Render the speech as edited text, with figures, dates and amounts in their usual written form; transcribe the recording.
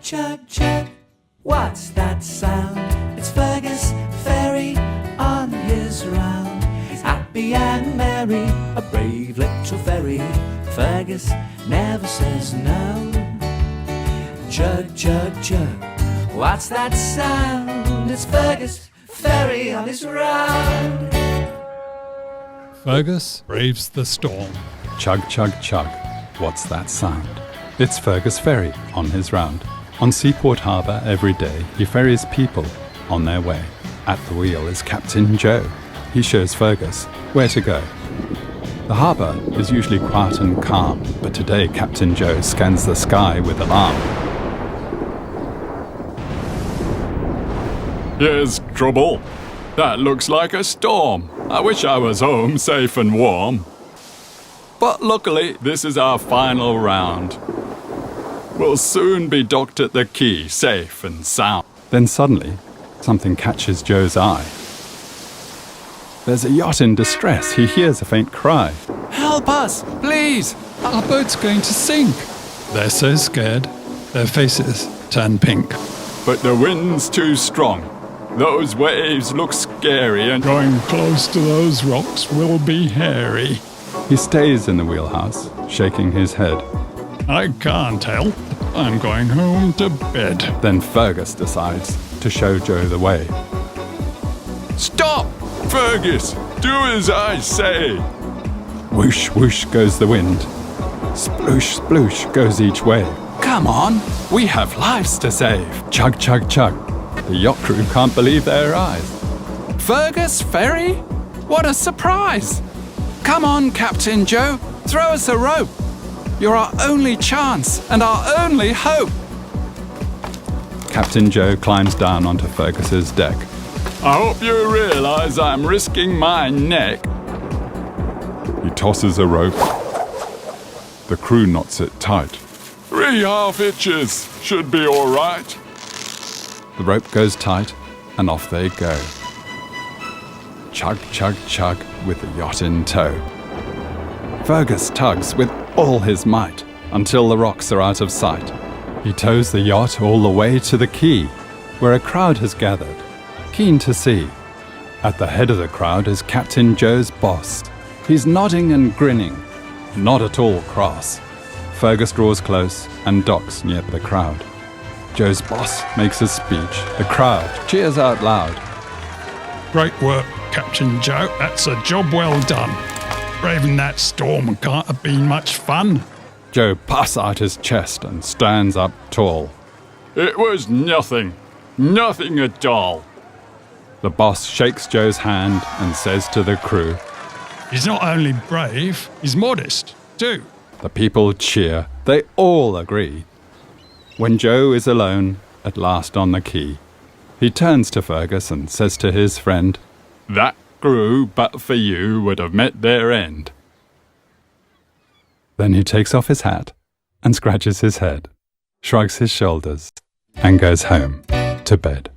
chug, chug. What's that sound? It's Fergus Ferry on his round. He's happy and merry, a brave little ferry. Fergus never says no. Chug, chug, chug. What's that sound? It's Fergus Ferry on his round. Fergus braves the storm. Chug, chug, chug. What's that sound? It's Fergus Ferry on his round. On Seaport Harbour every day, he ferries people on their way. At the wheel is Captain Joe. He shows Fergus where to go. The harbour is usually quiet and calm, but today Captain Joe scans the sky with alarm. Here's trouble. That looks like a storm. I wish I was home safe and warm. But luckily, this is our final round. We'll soon be docked at the quay, safe and sound. Then suddenly, something catches Joe's eye. There's a yacht in distress. He hears a faint cry. Help us, please! Our boat's going to sink. They're so scared, their faces turn pink. But the wind's too strong. Those waves look scary and Going close to those rocks will be hairy. He stays in the wheelhouse, shaking his head. I can't help. I'm going home to bed. Then Fergus decides to show Joe the way. Stop! Fergus! Do as I say! Whoosh, whoosh goes the wind. Sploosh, sploosh goes each way. Come on! We have lives to save! Chug, chug, chug. The yacht crew can't believe their eyes. Fergus Ferry? What a surprise! Come on, Captain Joe, throw us a rope. You're our only chance and our only hope. Captain Joe climbs down onto Fergus's deck. I hope you realise I'm risking my neck. He tosses a rope. The crew knots it tight. 3 half hitches should be all right. The rope goes tight and off they go. Chug, chug, chug with the yacht in tow. Fergus tugs with all his might until the rocks are out of sight. He tows the yacht all the way to the quay, where a crowd has gathered, keen to see. At the head of the crowd is Captain Joe's boss. He's nodding and grinning, not at all cross. Fergus draws close and docks near the crowd. Joe's boss makes a speech. The crowd cheers out loud. Great work, Captain Joe. That's a job well done. Braving that storm can't have been much fun. Joe puffs out his chest and stands up tall. It was nothing at all. The boss shakes Joe's hand and says to the crew, He's not only brave, he's modest, too. The people cheer. They all agree. When Joe is alone, at last on the quay, he turns to Fergus and says to his friend, That crew, but for you, would have met their end. Then he takes off his hat and scratches his head, shrugs his shoulders, and goes home to bed.